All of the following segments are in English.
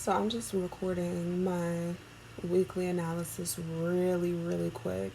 So I'm just recording my weekly analysis really quick.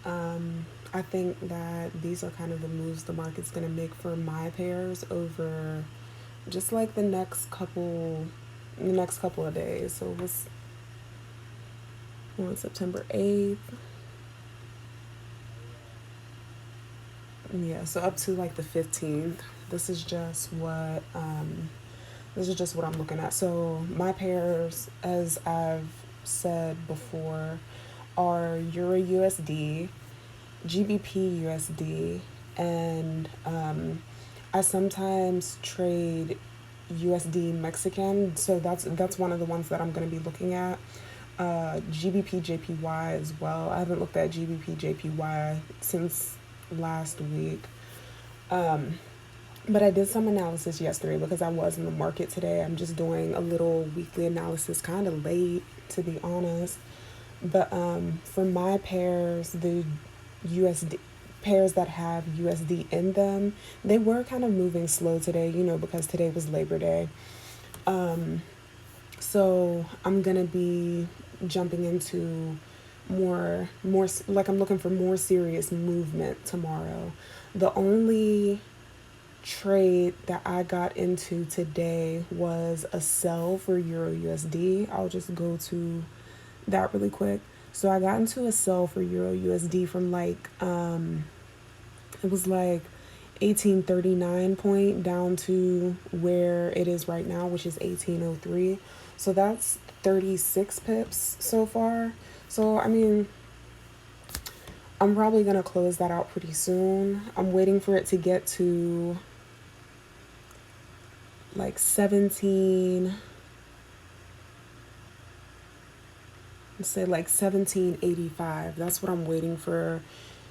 I think that these are kind of the moves the market's going to make for my pairs over just like the next couple of days. So it was on September 8th. Yeah, so up to like the 15th. This is just what I'm looking at. So my pairs, as I've said before, are EURUSD, GBPUSD, and I sometimes trade USDMXN. So that's one of the ones that I'm going to be looking at. GBPJPY as well. I haven't looked at GBPJPY since last week. But I did some analysis yesterday because I was in the market today. I'm just doing a little weekly analysis, kind of late, to be honest. But for my pairs, the USD pairs that have USD in them, they were kind of moving slow today, because today was Labor Day. So I'm gonna be jumping into more like I'm looking for more serious movement tomorrow. The only trade that I got into today was a sell for EURUSD. I'll just go to that really quick. So I got into a sell for EURUSD from it was like 1839 point down to where it is right now, which is 1803. So that's 36 pips so far. So I mean, I'm probably gonna close that out pretty soon. I'm waiting for it to get to like 17, let's say like 1785. That's what I'm waiting for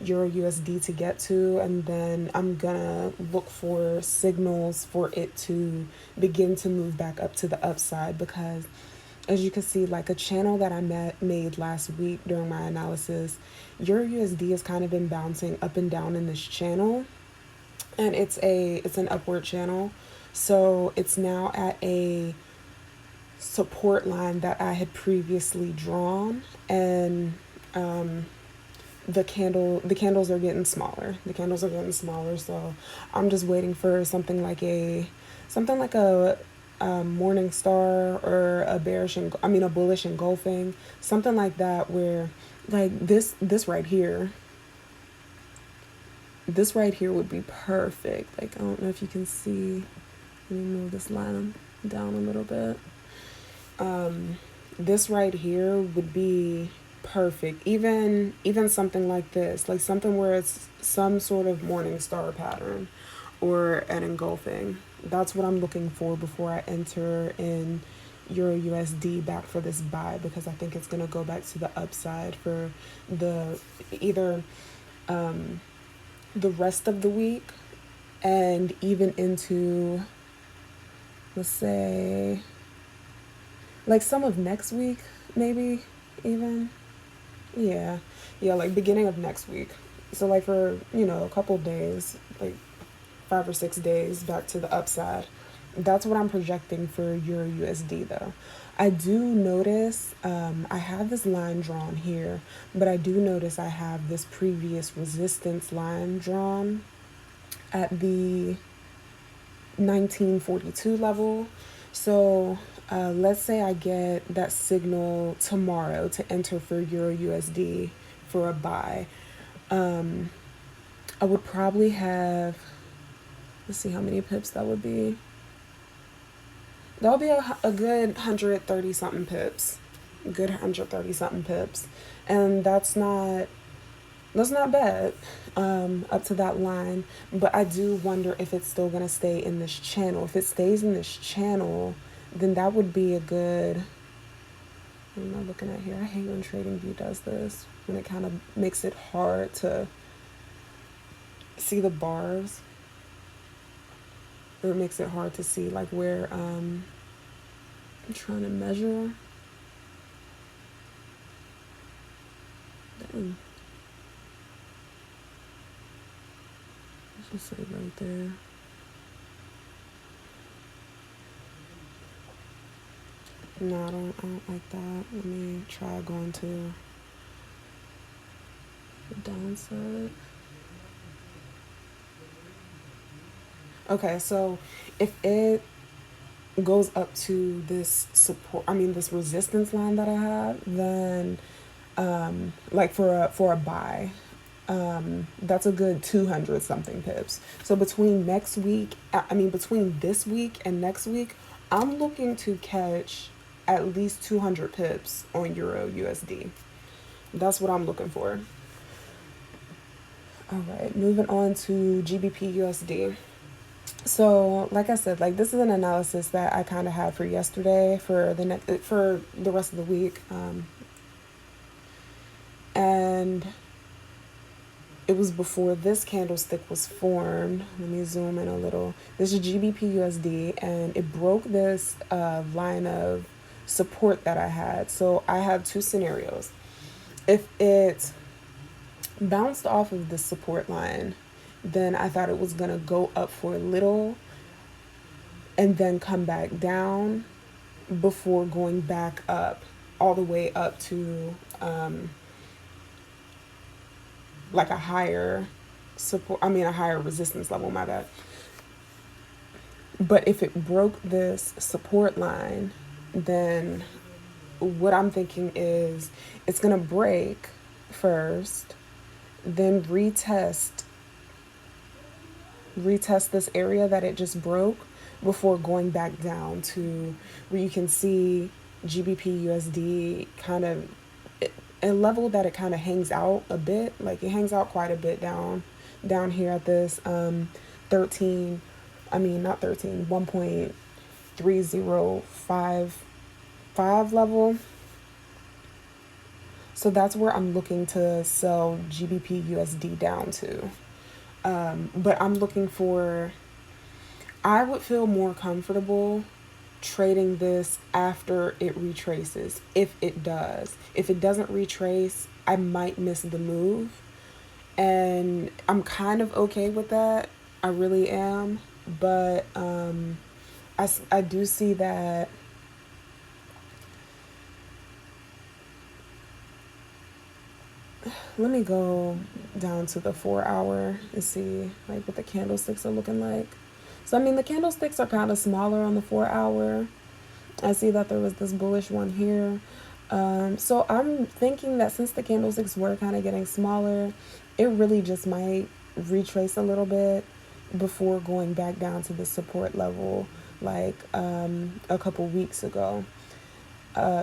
EURUSD to get to, and then I'm gonna look for signals for it to begin to move back up to the upside, because as you can see, like a channel that I made last week during my analysis, EURUSD has kind of been bouncing up and down in this channel, and it's an upward channel. So it's now at a support line that I had previously drawn, and the candles are getting smaller. So I'm just waiting for something like a morning star, or a bullish engulfing, something like that, where like this right here would be perfect. Like, I don't know if you can see. Let me move this line down a little bit. This right here would be perfect. Even something like this, like something where it's some sort of morning star pattern or an engulfing. That's what I'm looking for before I enter in EURUSD back for this buy, because I think it's going to go back to the upside for either the rest of the week, and even into, let's say, like some of next week, maybe even. Yeah, like beginning of next week. So like for, a couple days, like 5 or 6 days back to the upside. That's what I'm projecting for EURUSD though. I do notice, I have this line drawn here, but I do notice I have this previous resistance line drawn at the 1942 level. So let's say I get that signal tomorrow to enter for EURUSD for a buy. I would probably have, let's see how many pips that would be. That would be a good 130 something pips. Good 130 something pips. And that's not bad up to that line. But I do wonder if it's still going to stay in this channel. If it stays in this channel, then that would be a good, what am I looking at here? I hate when TradingView does this, when it kind of makes it hard to see the bars. Or it makes it hard to see like where I'm trying to measure. Dang. Let's just say right there. No, I don't like that. Let me try going to the downside. Okay, so if it goes up to this support, this resistance line that I have, then like for a buy, that's a good 200 something pips. So between this week and next week, I'm looking to catch at least 200 pips on Euro USD. That's what I'm looking for. All right, moving on to GBP USD. So, like I said, like this is an analysis that I kind of had for yesterday for the rest of the week, and it was before this candlestick was formed. Let me zoom in a little. This is GBP USD, and it broke this line of support that I had. So I have two scenarios. If it bounced off of the support line, then I thought it was going to go up for a little and then come back down before going back up all the way up to like a higher a higher resistance level, my bad. But if it broke this support line, then what I'm thinking is it's going to break first, then retest this area that it just broke before going back down to where you can see GBP USD kind of a level that it kind of hangs out a bit. Like it hangs out quite a bit down here at this 13 not 13 1.3055 level. So that's where I'm looking to sell GBP USD down to. But I would feel more comfortable trading this after it retraces, if it does. If it doesn't retrace, I might miss the move. And I'm kind of okay with that. I really am. But I do see that let me go down to the 4-hour and see like what the candlesticks are looking like. So the candlesticks are kind of smaller on the 4-hour. I see that there was this bullish one here. So I'm thinking that since the candlesticks were kind of getting smaller, it really just might retrace a little bit before going back down to the support level like a couple weeks ago.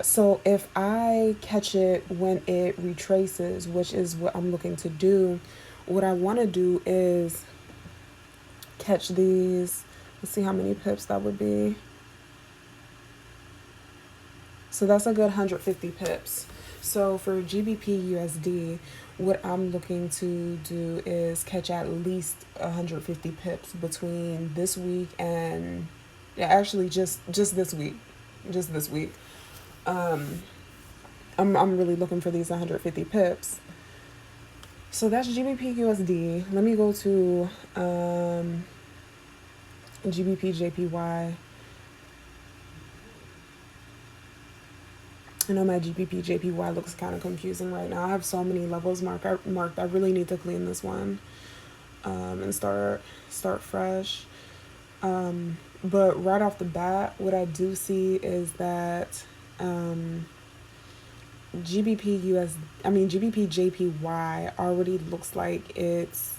So if I catch it when it retraces, which is what I'm looking to do, what I want to do is catch these. Let's see how many pips that would be. So that's a good 150 pips. So for GBP USD, what I'm looking to do is catch at least 150 pips between this week and actually just this week. Just this week. I'm really looking for these 150 pips. So that's GBP USD. Let me go to GBPJPY. I know my GBPJPY looks kind of confusing right now. I have so many levels marked. I really need to clean this one and start fresh. But right off the bat, what I do see is that GBPJPY already looks like it's,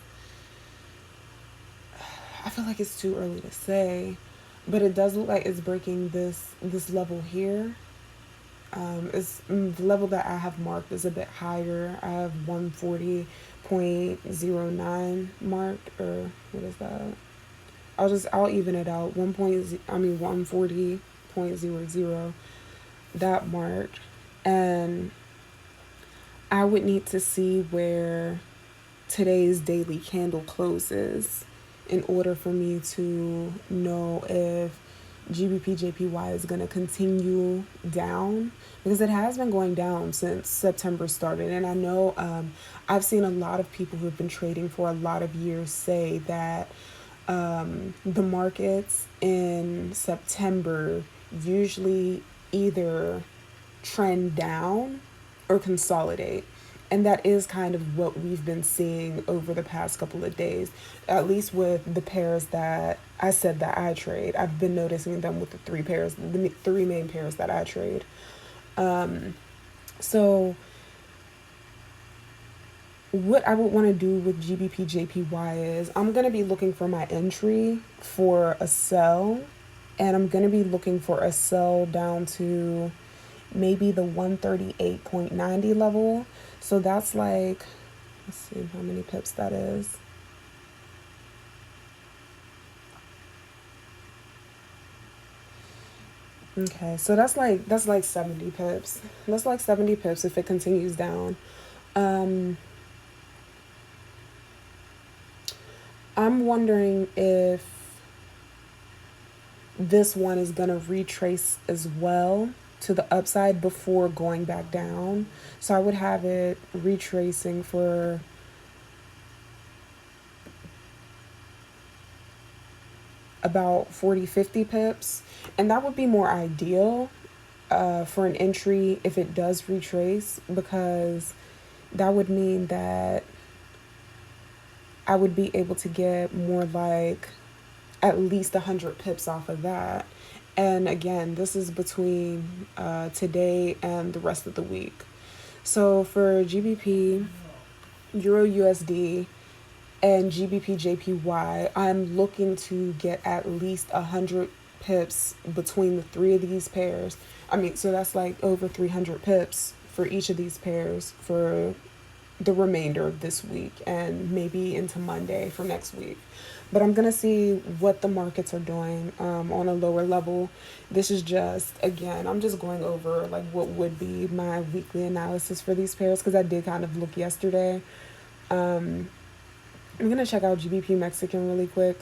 I feel like it's too early to say, but it does look like it's breaking this level here. It's the level that I have marked is a bit higher. I have 140.09 marked, or what is that? I'll even it out. 140.00, that marked. And I would need to see where today's daily candle closes in order for me to know if GBPJPY is going to continue down, because it has been going down since September started. And I know I've seen a lot of people who have been trading for a lot of years say that the markets in September usually either trend down or consolidate. And that is kind of what we've been seeing over the past couple of days, at least with the pairs that I said that I trade. I've been noticing them with the three main pairs that I trade. So what I would want to do with GBPJPY is I'm going to be looking for my entry for a sell, and I'm going to be looking for a sell down to maybe the 138.90 level. So that's like, let's see how many pips that is. Okay, so that's like 70 pips. That's like 70 pips if it continues down. I'm wondering if this one is going to retrace as well to the upside before going back down. So I would have it retracing for about 40-50 pips, and that would be more ideal for an entry if it does retrace, because that would mean that I would be able to get more like at least 100 pips off of that. And again, this is between today and the rest of the week. So for GBP, Euro USD, and GBPJPY, I'm looking to get at least 100 pips between the three of these pairs. I mean, so that's like over 300 pips for each of these pairs for the remainder of this week and maybe into Monday for next week. But I'm going to see what the markets are doing on a lower level. This is just, again, I'm just going over like what would be my weekly analysis for these pairs, because I did kind of look yesterday. I'm going to check out GBP Mexican really quick.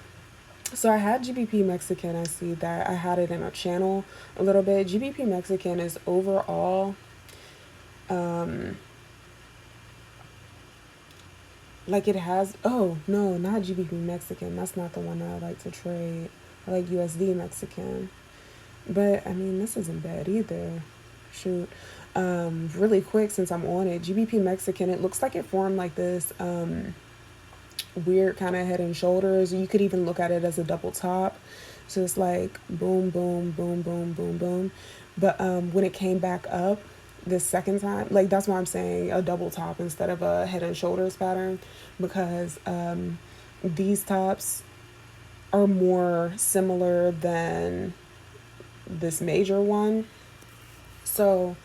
So I had GBP Mexican. I see that I had it in our channel a little bit. GBP Mexican is overall like it has, oh no, not GBP Mexican. That's not the one that I like to trade. I like USD Mexican. But I mean, this isn't bad either. Shoot. Really quick, since I'm on it, GBP Mexican, it looks like it formed like this weird kind of head and shoulders. You could even look at it as a double top. So it's like boom, boom, boom, boom, boom, boom. But when it came back up this second time, like that's why I'm saying a double top instead of a head and shoulders pattern, because these tops are more similar than this major one. So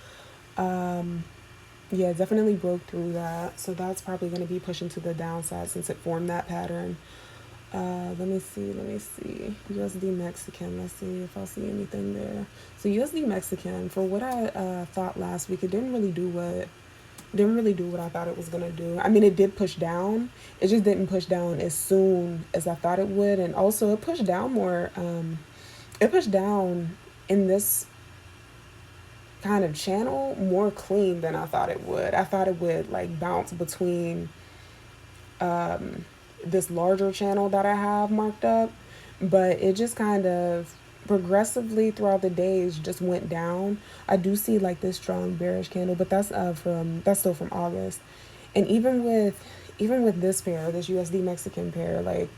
yeah, definitely broke through that. So that's probably going to be pushing to the downside since it formed that pattern. Let me see. USD Mexican. Let's see if I'll see anything there. So USD Mexican, for what I thought last week, it didn't really do what I thought it was gonna do. I mean, it did push down. It just didn't push down as soon as I thought it would, and also it pushed down more. It pushed down in this kind of channel more clean than I thought it would. I thought it would like bounce between this larger channel that I have marked up, but it just kind of progressively throughout the days just went down. I do see like this strong bearish candle, but that's still from August. And even with this pair, this USD Mexican pair, like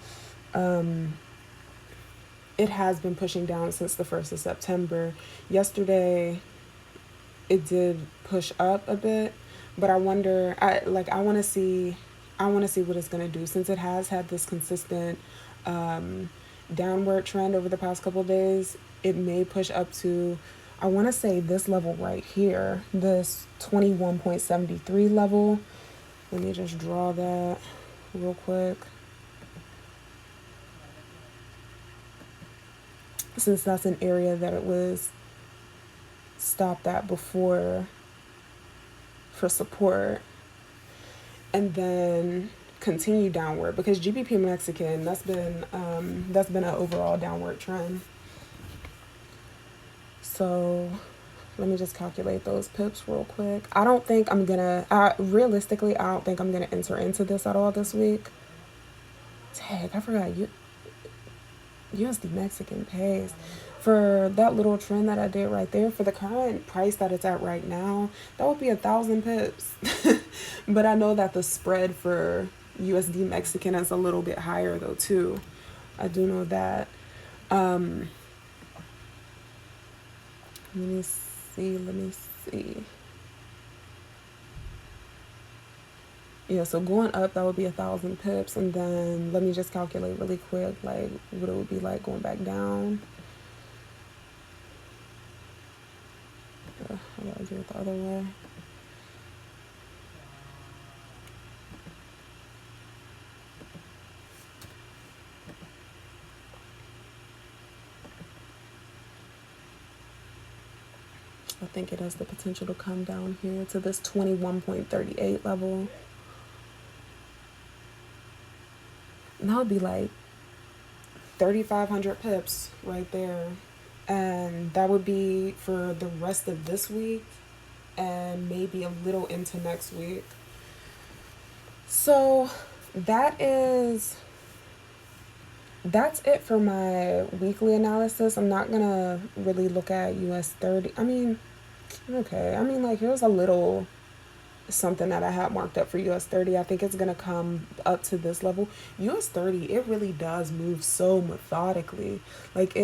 it has been pushing down since the 1st of September. Yesterday it did push up a bit, but I want to see what it's going to do, since it has had this consistent downward trend over the past couple of days. It may push up to, I want to say, this level right here, this 21.73 level. Let me just draw that real quick, since that's an area that it was stopped at before for support, and then continue downward, because GBP Mexican, that's been an overall downward trend. So let me just calculate those pips real quick. I don't think I'm gonna realistically, I don't think I'm gonna enter into this at all this week. Dang, I forgot USD Mexican pays. For that little trend that I did right there, for the current price that it's at right now, that would be 1,000 pips. But I know that the spread for USD Mexican is a little bit higher though too. I do know that. Um, let me see. Let me see. Yeah, so going up, that would be 1,000 pips, and then let me just calculate really quick, like what it would be like going back down. I gotta do it the other way. I think it has the potential to come down here to this 21.38 level. And that would be like 3,500 pips right there. And that would be for the rest of this week and maybe a little into next week. So that's it for my weekly analysis. I'm not gonna really look at US30. I mean, okay. I mean, like, here's a little something that I had marked up for US30. I think it's gonna come up to this level. US30, it really does move so methodically. Like,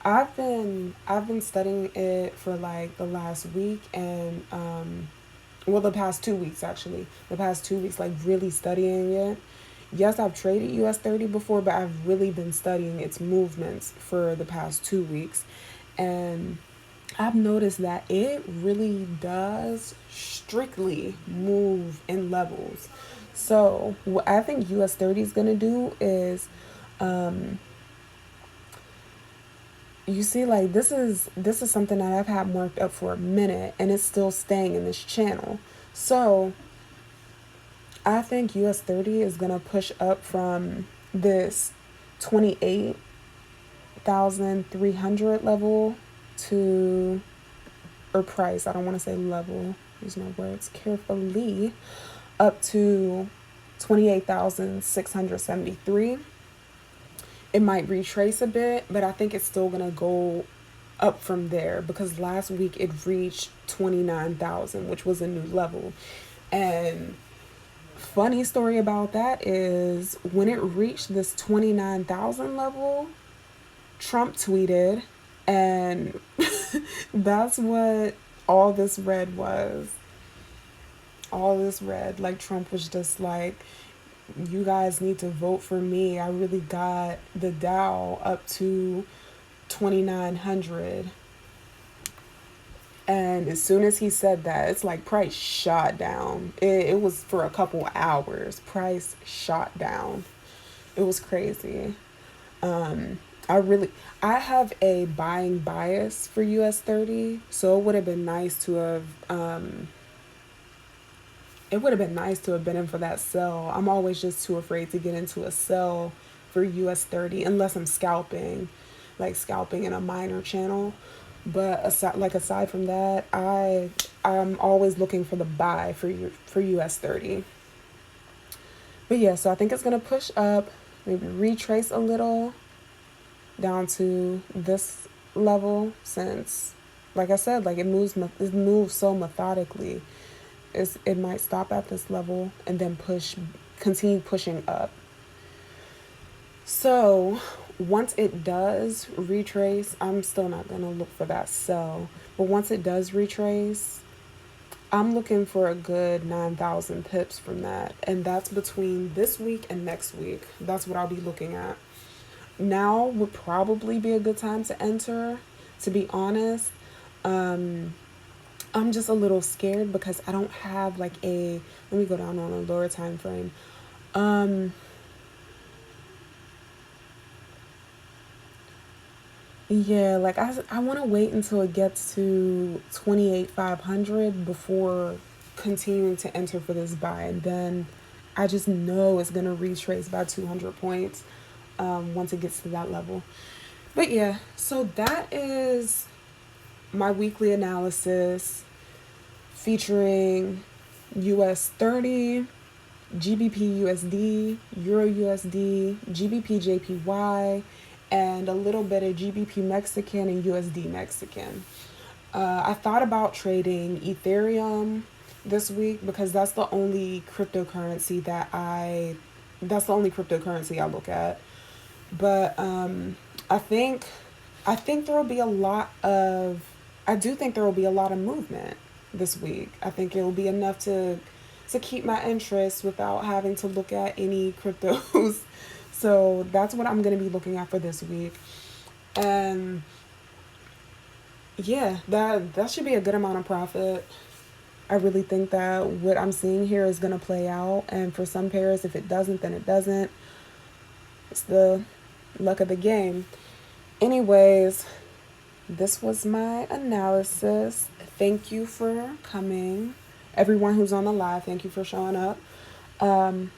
I've been studying it for like the last week, and well, the past 2 weeks actually. The past 2 weeks, like, really studying it. Yes, I've traded US30 before, but I've really been studying its movements for the past 2 weeks. And I've noticed that it really does strictly move in levels. So what I think US30 is going to do is, you see, like, this is something that I've had marked up for a minute, and it's still staying in this channel. So I think US30 is going to push up from this 28,300 level to, or price, I don't want to say level, use my words carefully, up to 28,673. It might retrace a bit, but I think it's still going to go up from there, because last week it reached 29,000, which was a new level. And funny story about that is, when it reached this 29,000 level, Trump tweeted, and that's what all this red was. All this red. Like, Trump was just like, you guys need to vote for me. I really got the Dow up to 2,900. And as soon as he said that, it's like price shot down. It was for a couple hours. Price shot down. It was crazy. I have a buying bias for US30, so it would have been nice to have been in for that sell. I'm always just too afraid to get into a sell for US30 unless I'm scalping, like scalping in a minor channel. But aside from that, I'm always looking for the buy for US30. But yeah, so I think it's gonna push up, maybe retrace a little down to this level, since, like I said, like, it moves so methodically. It might stop at this level and then continue pushing up. So once it does retrace, I'm still not going to look for that sell. But once it does retrace, I'm looking for a good 9,000 pips from that. And that's between this week and next week. That's what I'll be looking at. Now would probably be a good time to enter, to be honest. I'm just a little scared because I don't have like let me go down on a lower time frame. Yeah, like, I want to wait until it gets to 28,500 before continuing to enter for this buy. And then I just know it's going to retrace by 200 points once it gets to that level. But yeah, so that is my weekly analysis featuring US30, GBPUSD, EURUSD, GBPJPY, and a little bit of GBP Mexican and USD Mexican. I thought about trading Ethereum this week because that's the only cryptocurrency I look at. But I think I think there will be a lot of I do think there will be a lot of movement this week. I think it will be enough to keep my interest without having to look at any cryptos. So that's what I'm going to be looking at for this week. And yeah, that should be a good amount of profit. I really think that what I'm seeing here is going to play out. And for some pairs, if it doesn't, then it doesn't. It's the luck of the game. Anyways, this was my analysis. Thank you for coming. Everyone who's on the live, thank you for showing up. But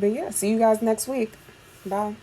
yeah, see you guys next week. Bye.